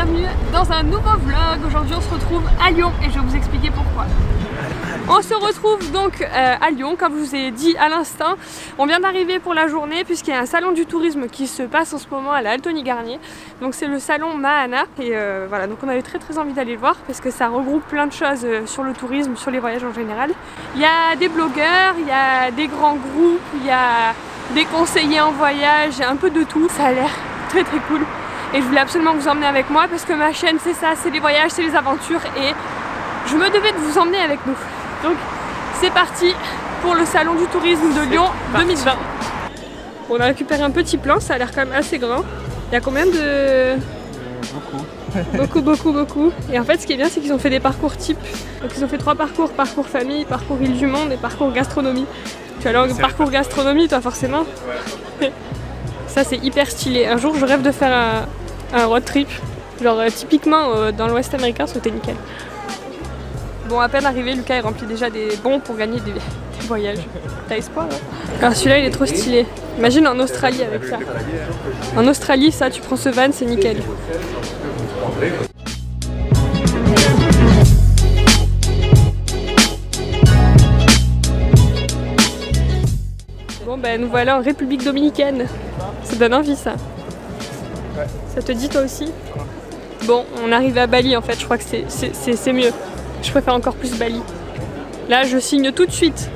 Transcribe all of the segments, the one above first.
bienvenue dans un nouveau vlog. Aujourd'hui on se retrouve à Lyon et je vais vous expliquer pourquoi. On se retrouve donc à Lyon, comme je vous ai dit à l'instant. On vient d'arriver pour la journée puisqu'il y a un salon du tourisme qui se passe en ce moment à la Altony Garnier. Donc c'est le salon Mahana et voilà, donc on avait très envie d'aller le voir parce que ça regroupe plein de choses sur le tourisme, sur les voyages en général. Il y a des blogueurs, il y a des grands groupes, il y a des conseillers en voyage, un peu de tout. Ça a l'air très cool et je voulais absolument vous emmener avec moi parce que ma chaîne c'est ça, c'est les voyages, c'est les aventures et je me devais de vous emmener avec nous. Donc c'est parti pour le salon du tourisme de Lyon 2020. On a récupéré un petit plan, ça a l'air quand même assez grand. Il y a combien de... Beaucoup. Et en fait ce qui est bien c'est qu'ils ont fait des parcours types. Donc ils ont fait 3 parcours, parcours famille, parcours île du monde et parcours gastronomie. Tu as alors le parcours gastronomie toi forcément. Ouais. Ça c'est hyper stylé. Un jour je rêve de faire un road trip. Genre typiquement dans l'ouest américain, c'était nickel. Bon, à peine arrivé, Lucas est rempli déjà des bons pour gagner des voyages. T'as espoir hein? Alors celui-là il est trop stylé. Imagine en Australie avec ça. En Australie ça, tu prends ce van, c'est nickel. Bon ben nous voilà en République Dominicaine. Ça donne envie ça. Ça te dit toi aussi? Bon, on arrive à Bali en fait, je crois que c'est mieux. Je préfère encore plus Bali. Là, je signe tout de suite.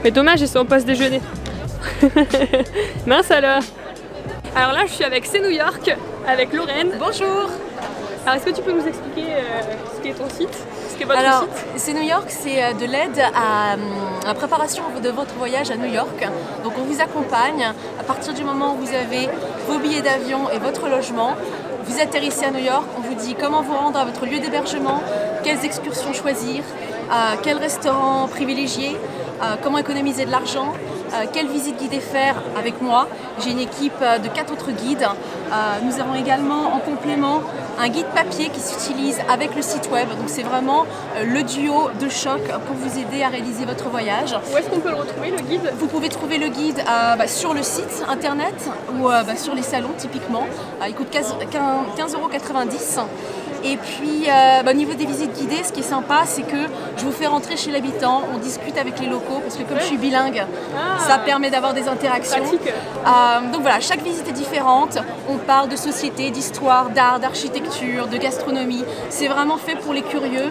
Mais dommage, ils sont au poste déjeuner. Mince alors. Alors là, je suis avec C'est New York, avec Lorraine. Bonjour. Alors, est-ce que tu peux nous expliquer ce qu'est ton site? Alors, C'est New York, c'est de l'aide à la préparation de votre voyage à New York. Donc, on vous accompagne à partir du moment où vous avez vos billets d'avion et votre logement. Vous atterrissez à New York, on vous dit comment vous rendre à votre lieu d'hébergement, quelles excursions choisir, quel restaurant privilégier, comment économiser de l'argent, quelle visite guidée faire avec moi. J'ai une équipe de 4 autres guides. Nous avons également en complément un guide papier qui s'utilise avec le site web. Donc c'est vraiment le duo de choc pour vous aider à réaliser votre voyage. Où est-ce qu'on peut le retrouver, le guide? Vous pouvez trouver le guide sur le site internet ou sur les salons typiquement. Il coûte 15,90 €. Et puis au niveau des visites guidées, ce qui est sympa, c'est que je vous fais rentrer chez l'habitant, on discute avec les locaux, parce que comme je suis bilingue, ça permet d'avoir des interactions. Donc voilà, chaque visite est différente, on parle de société, d'histoire, d'art, d'architecture, de gastronomie. C'est vraiment fait pour les curieux.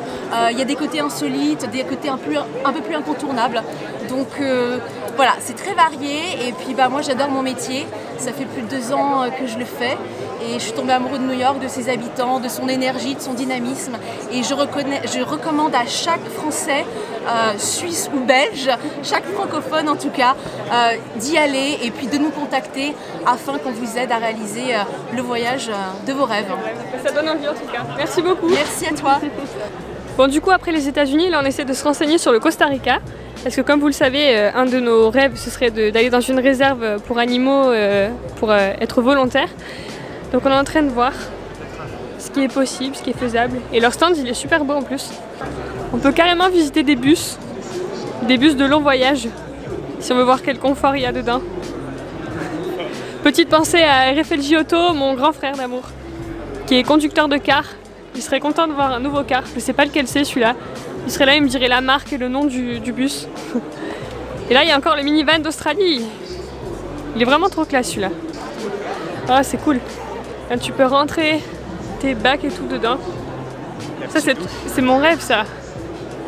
Il y a des côtés insolites, des côtés un peu plus incontournables. Donc voilà, c'est très varié et puis moi j'adore mon métier. Ça fait plus de 2 ans que je le fais. Et je suis tombée amoureuse de New York, de ses habitants, de son énergie, de son dynamisme. Et je recommande à chaque Français, Suisse ou Belge, chaque francophone en tout cas, d'y aller et puis de nous contacter afin qu'on vous aide à réaliser le voyage de vos rêves. Ça donne envie en tout cas. Merci beaucoup. Merci à toi. Bon du coup après les États-Unis, là on essaie de se renseigner sur le Costa Rica. Parce que comme vous le savez, un de nos rêves ce serait d'aller dans une réserve pour animaux pour être volontaire. Donc on est en train de voir ce qui est possible, ce qui est faisable. Et leur stand il est super beau en plus. On peut carrément visiter des bus de long voyage, si on veut voir quel confort il y a dedans. Petite pensée à RFL Giotto, mon grand frère d'amour, qui est conducteur de car. Il serait content de voir un nouveau car, je sais pas lequel c'est celui-là. Il serait là, il me dirait la marque et le nom du bus. Et là il y a encore le minivan d'Australie. Il est vraiment trop classe celui-là. Ah c'est cool. Là, tu peux rentrer tes bacs et tout dedans. Ça c'est mon rêve ça.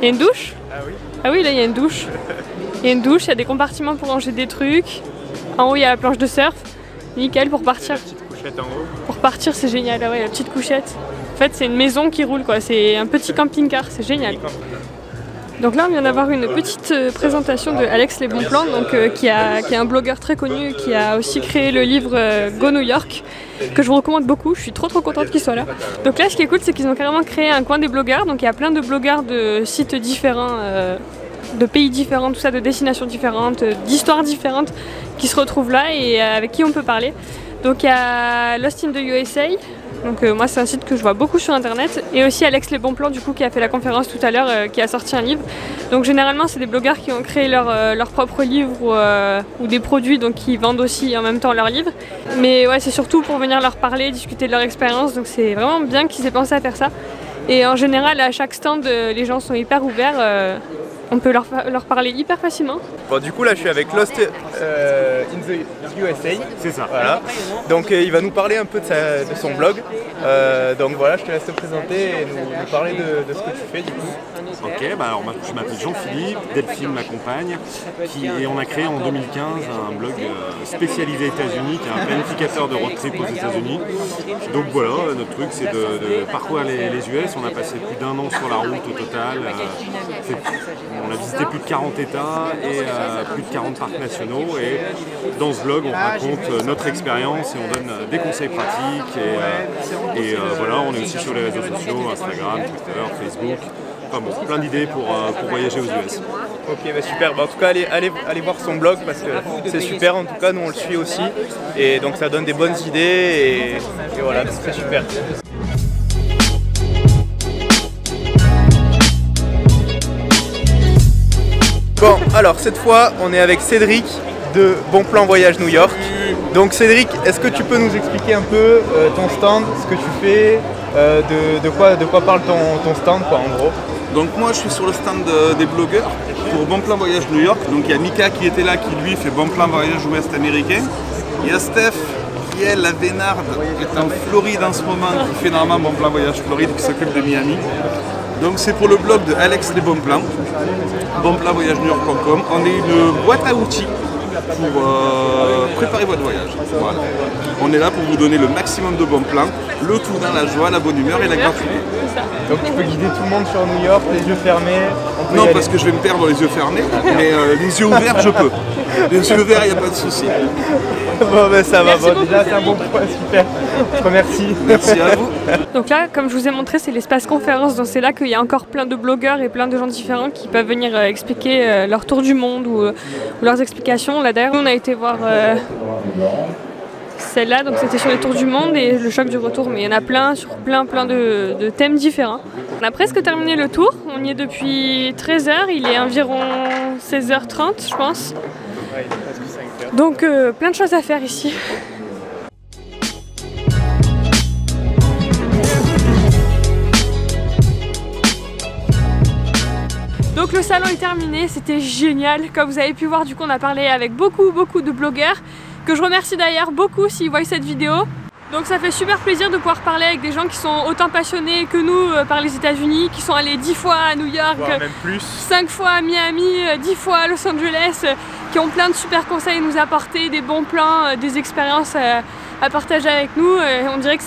Il y a une douche? Ah oui. Ah oui là il y a une douche. Il y a une douche, il y a des compartiments pour ranger des trucs. En haut il y a la planche de surf. Nickel pour partir. La petite couchette en haut. Pour partir c'est génial, ah ouais la petite couchette. En fait c'est une maison qui roule quoi, c'est un petit camping-car, c'est génial. Donc là on vient d'avoir une petite présentation de Alex Les Bons Plans, donc, qui est un blogueur très connu, qui a aussi créé le livre Go New York, que je vous recommande beaucoup, je suis trop contente qu'il soit là. Donc là ce qui est cool c'est qu'ils ont carrément créé un coin des blogueurs, donc il y a plein de blogueurs de sites différents, de pays différents, tout ça, de destinations différentes, d'histoires différentes qui se retrouvent là et avec qui on peut parler. Donc il y a Lost in the USA, Donc moi c'est un site que je vois beaucoup sur internet. Et aussi Alex Les Bons Plans du coup qui a fait la conférence tout à l'heure, qui a sorti un livre. Donc généralement c'est des blogueurs qui ont créé leur propre livre ou des produits donc qui vendent aussi en même temps leurs livres. Mais ouais, c'est surtout pour venir leur parler, discuter de leur expérience. Donc c'est vraiment bien qu'ils aient pensé à faire ça. Et en général à chaque stand les gens sont hyper ouverts. On peut leur parler hyper facilement. Bon, du coup là je suis avec Lost in the USA. C'est ça. Voilà. Donc il va nous parler un peu de son blog. Donc voilà, je te laisse te présenter et nous parler de ce que tu fais du coup. Ok, alors je m'appelle Jean-Philippe, Delphine m'accompagne et on a créé en 2015 un blog spécialisé États-Unis qui est un planificateur de road trip aux États-Unis. Donc voilà, notre truc c'est de parcourir les US. On a passé plus d'1 an sur la route au total. On a visité plus de 40 États et plus de 40 parcs nationaux. Et dans ce blog, on raconte notre expérience et on donne des conseils pratiques. Et voilà, on est aussi sur les réseaux sociaux, Instagram, Twitter, Facebook. Enfin bon, plein d'idées pour voyager aux US. Ok, bah super. Bah en tout cas, allez voir son blog parce que c'est super. En tout cas, nous on le suit aussi. Et donc ça donne des bonnes idées. Et voilà, c'est super. Bon, alors cette fois, on est avec Cédric de Bon Plan Voyage New York. Donc Cédric, est-ce que tu peux nous expliquer un peu ton stand, ce que tu fais, de quoi parle ton stand quoi, en gros? Donc moi je suis sur le stand des blogueurs pour Bon Plan Voyage New York. Donc il y a Mika qui était là qui lui fait Bon Plan Voyage Ouest américain. Il y a Steph qui elle, la Vénarde, est en Floride en ce moment, qui fait normalement Bon Plan Voyage Floride, qui s'occupe de Miami. Donc c'est pour le blog de Alex Les Bons Plans, bonplanvoyagenewyork.com. On est une boîte à outils pour préparer votre voyage. Voilà. On est là pour vous donner le maximum de bons plans, le tout dans la joie, la bonne humeur et la gratuité. Donc tu peux guider tout le monde sur New York, les yeux fermés? Non, parce que je vais me perdre les yeux fermés, mais les yeux ouverts je peux. Les yeux ouverts, il n'y a pas de souci. Bon ben ça va, bon, déjà c'est un bon point, super. Merci. Merci à vous. Donc là, comme je vous ai montré, c'est l'espace conférence, donc c'est là qu'il y a encore plein de blogueurs et plein de gens différents qui peuvent venir expliquer leur tour du monde ou leurs explications. Là d'ailleurs, on a été voir celle-là, donc c'était sur les tours du monde et le choc du retour, mais il y en a plein sur plein de thèmes différents. On a presque terminé le tour, on y est depuis 13h, il est environ 16h30 je pense. Donc plein de choses à faire ici. Donc le salon est terminé, c'était génial. Comme vous avez pu voir, du coup on a parlé avec beaucoup de blogueurs, que je remercie d'ailleurs beaucoup s'ils voient cette vidéo. Donc ça fait super plaisir de pouvoir parler avec des gens qui sont autant passionnés que nous par les États-Unis, qui sont allés 10 fois à New York, même plus. 5 fois à Miami, 10 fois à Los Angeles, qui ont plein de super conseils à nous apporter, des bons plans, des expériences à partager avec nous. On dirait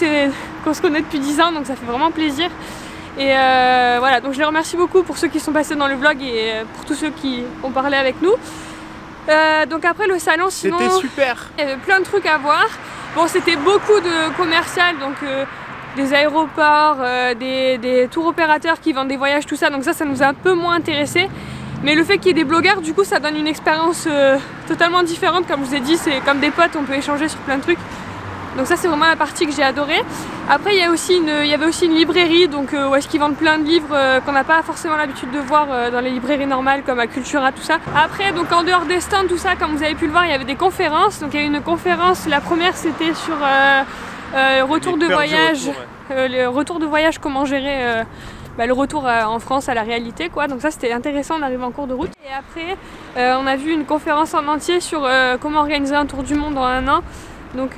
qu'on se connaît depuis 10 ans, donc ça fait vraiment plaisir. Et voilà, donc je les remercie beaucoup pour ceux qui sont passés dans le vlog et pour tous ceux qui ont parlé avec nous. Donc après le salon, sinon c'était super. Il y avait plein de trucs à voir. Bon, c'était beaucoup de commercial, donc des aéroports, des tours opérateurs qui vendent des voyages, tout ça. Donc ça nous a un peu moins intéressé. Mais le fait qu'il y ait des blogueurs, du coup, ça donne une expérience totalement différente. Comme je vous ai dit, c'est comme des potes, on peut échanger sur plein de trucs. Donc ça, c'est vraiment la partie que j'ai adorée. Après, il y avait aussi une librairie, donc où est-ce qu'ils vendent plein de livres qu'on n'a pas forcément l'habitude de voir dans les librairies normales, comme à Cultura, tout ça. Après, donc en dehors des stands, tout ça, comme vous avez pu le voir, il y avait des conférences. Donc il y a eu une conférence, la première, c'était sur retour de voyage, le retour de voyage, comment gérer le retour en France à la réalité, quoi. Donc ça, c'était intéressant, on arrive en cours de route. Et après, on a vu une conférence en entier sur comment organiser un tour du monde en 1 an. Donc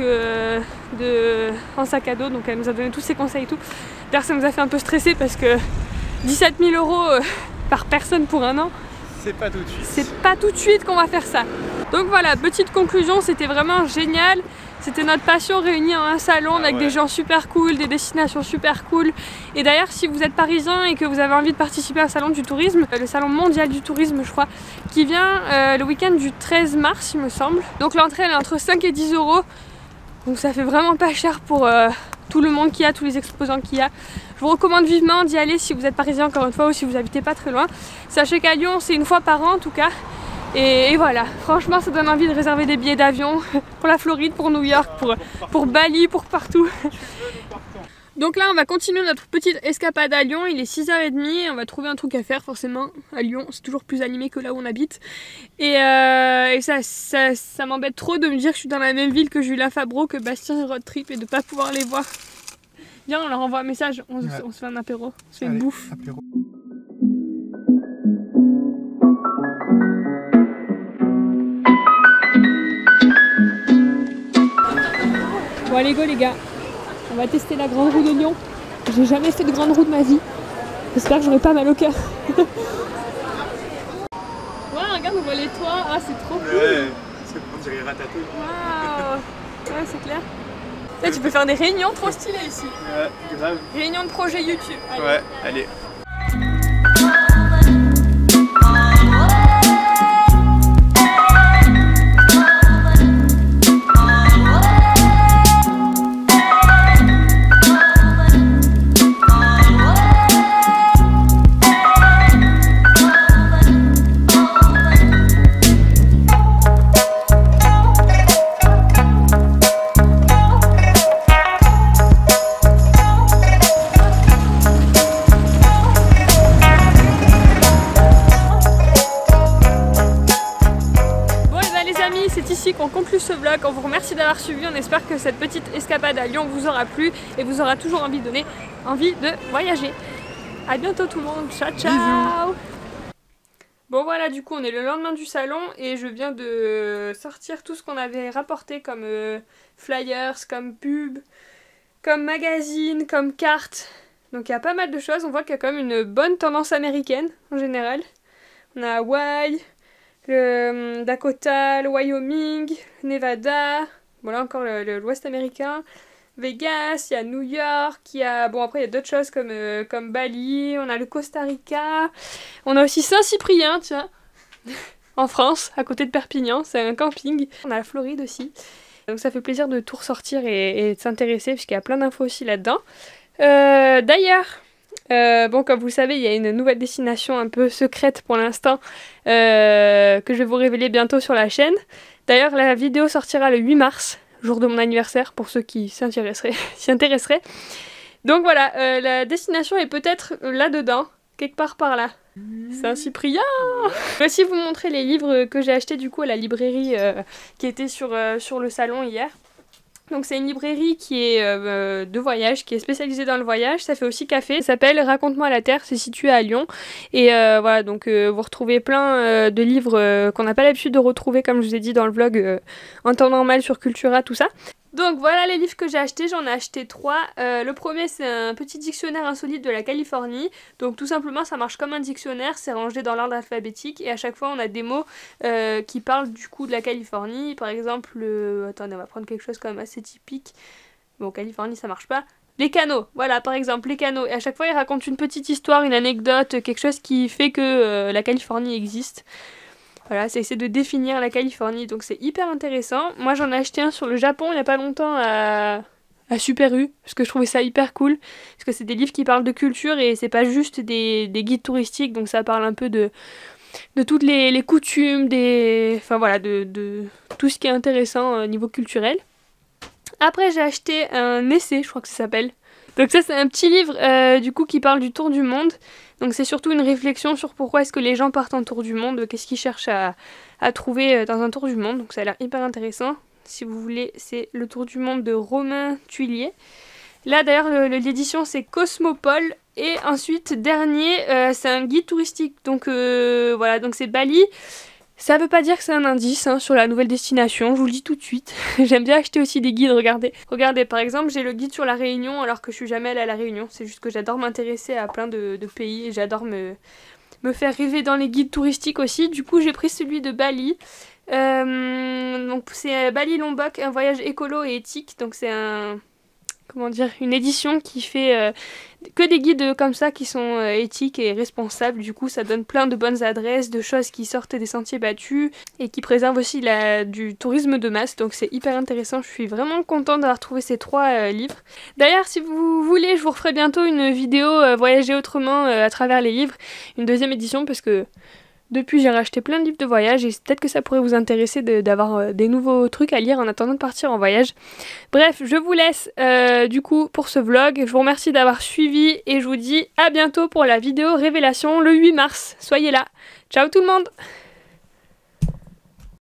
en sac à dos, donc elle nous a donné tous ses conseils et tout. D'ailleurs ça nous a fait un peu stresser parce que 17 000 € par personne pour 1 an, c'est pas tout de suite. C'est pas tout de suite qu'on va faire ça. Donc voilà, petite conclusion, c'était vraiment génial. C'était notre passion réunie en un salon avec des gens super cool, des destinations super cool. Et d'ailleurs, si vous êtes parisien et que vous avez envie de participer à un salon du tourisme, le salon mondial du tourisme, je crois, qui vient le week-end du 13 mars, il me semble. Donc l'entrée, elle est entre 5 et 10 €. Donc ça fait vraiment pas cher pour tout le monde qu'il y a, tous les exposants qu'il y a. Je vous recommande vivement d'y aller si vous êtes parisien encore une fois ou si vous habitez pas très loin. Sachez qu'à Lyon, c'est 1 fois par an en tout cas. Et voilà, franchement ça donne envie de réserver des billets d'avion pour la Floride, pour New York, pour Bali, pour partout. Donc là on va continuer notre petite escapade à Lyon, il est 6h30, on va trouver un truc à faire forcément à Lyon, c'est toujours plus animé que là où on habite. Et ça m'embête trop de me dire que je suis dans la même ville que Julien Fabreau, que Bastien et Road Trip et de pas pouvoir les voir. Viens, on leur envoie un message, on se fait un apéro, on se fait une bouffe. Apéro. Bon allez go les gars, on va tester la grande roue de Lyon. J'ai jamais fait de grande roue de ma vie. J'espère que j'aurai pas mal au cœur. Ouais, regarde, on voit les toits. Ah, c'est trop cool. Ouais, on dirait Ratatouille. Waouh. Ouais, c'est clair. Là, tu peux faire des réunions trop stylées ici. Ouais, grave. Réunion de projet YouTube. Allez. Ouais, allez. C'est ici qu'on conclut ce vlog. On vous remercie d'avoir suivi. On espère que cette petite escapade à Lyon vous aura plu et vous aura toujours envie de voyager. A bientôt tout le monde. Ciao ciao. Bisous. Bon voilà, du coup on est le lendemain du salon et je viens de sortir tout ce qu'on avait rapporté comme flyers, comme pubs, comme magazines, comme cartes. Donc il y a pas mal de choses. On voit qu'il y a quand même une bonne tendance américaine en général. On a Hawaï, le Dakota, le Wyoming, Nevada, voilà encore l'Ouest américain, Vegas, il y a New York, il y a, bon après il y a d'autres choses comme Bali, on a le Costa Rica, on a aussi Saint-Cyprien, tiens, en France, à côté de Perpignan, c'est un camping, on a la Floride aussi, donc ça fait plaisir de tout ressortir et de s'intéresser puisqu'il y a plein d'infos aussi là-dedans. D'ailleurs, bon, comme vous le savez, il y a une nouvelle destination un peu secrète pour l'instant que je vais vous révéler bientôt sur la chaîne. D'ailleurs, la vidéo sortira le 8 mars, jour de mon anniversaire, pour ceux qui s'y intéresseraient. Donc voilà, la destination est peut-être là-dedans, quelque part par là. Saint-Cyprien. Je vais aussi vous montrer les livres que j'ai achetés du coup à la librairie qui était sur le salon hier. Donc c'est une librairie qui est de voyage, qui est spécialisée dans le voyage. Ça fait aussi café. Ça s'appelle Raconte-moi la Terre. C'est situé à Lyon. Et voilà, donc vous retrouvez plein de livres qu'on n'a pas l'habitude de retrouver, comme je vous ai dit dans le vlog, en temps normal sur Cultura, tout ça. Donc voilà les livres que j'ai achetés, j'en ai acheté 3. Le premier c'est un petit dictionnaire insolite de la Californie. Donc tout simplement ça marche comme un dictionnaire, c'est rangé dans l'ordre alphabétique et à chaque fois on a des mots qui parlent du coup de la Californie. Par exemple, attendez, on va prendre quelque chose quand même assez typique. Bon, Californie ça marche pas. Les canaux, voilà par exemple les canaux. Et à chaque fois ils racontent une petite histoire, une anecdote, quelque chose qui fait que la Californie existe. Voilà, ça essaie de définir la Californie, donc c'est hyper intéressant. Moi j'en ai acheté un sur le Japon il n'y a pas longtemps à Super U, parce que je trouvais ça hyper cool. Parce que c'est des livres qui parlent de culture et c'est pas juste des guides touristiques, donc ça parle un peu de toutes les coutumes, enfin voilà, de tout ce qui est intéressant au niveau culturel. Après j'ai acheté un essai, je crois que ça s'appelle. Donc ça c'est un petit livre du coup qui parle du tour du monde. Donc c'est surtout une réflexion sur pourquoi est-ce que les gens partent en tour du monde, qu'est-ce qu'ils cherchent à trouver dans un tour du monde. Donc ça a l'air hyper intéressant. Si vous voulez, c'est le tour du monde de Romain Thuillier. Là d'ailleurs l'édition c'est Cosmopole. Et ensuite dernier c'est un guide touristique. Donc voilà, donc c'est Bali. Ça veut pas dire que c'est un indice sur la nouvelle destination, je vous le dis tout de suite. J'aime bien acheter aussi des guides, regardez. Regardez, par exemple, j'ai le guide sur la Réunion alors que je suis jamais allée à la Réunion. C'est juste que j'adore m'intéresser à plein de pays et j'adore me faire rêver dans les guides touristiques aussi. Du coup, j'ai pris celui de Bali. Donc c'est Bali Lombok, un voyage écolo et éthique. Donc c'est une édition qui fait que des guides comme ça qui sont éthiques et responsables. Du coup ça donne plein de bonnes adresses, de choses qui sortent des sentiers battus et qui préservent aussi du tourisme de masse. Donc c'est hyper intéressant, je suis vraiment contente d'avoir trouvé ces 3 livres. D'ailleurs si vous voulez, je vous referai bientôt une vidéo voyager autrement à travers les livres, une deuxième édition parce que Depuis, j'ai racheté plein de livres de voyage et peut-être que ça pourrait vous intéresser d'avoir des nouveaux trucs à lire en attendant de partir en voyage. Bref, je vous laisse du coup pour ce vlog. Je vous remercie d'avoir suivi et je vous dis à bientôt pour la vidéo révélation le 8 mars. Soyez là. Ciao tout le monde!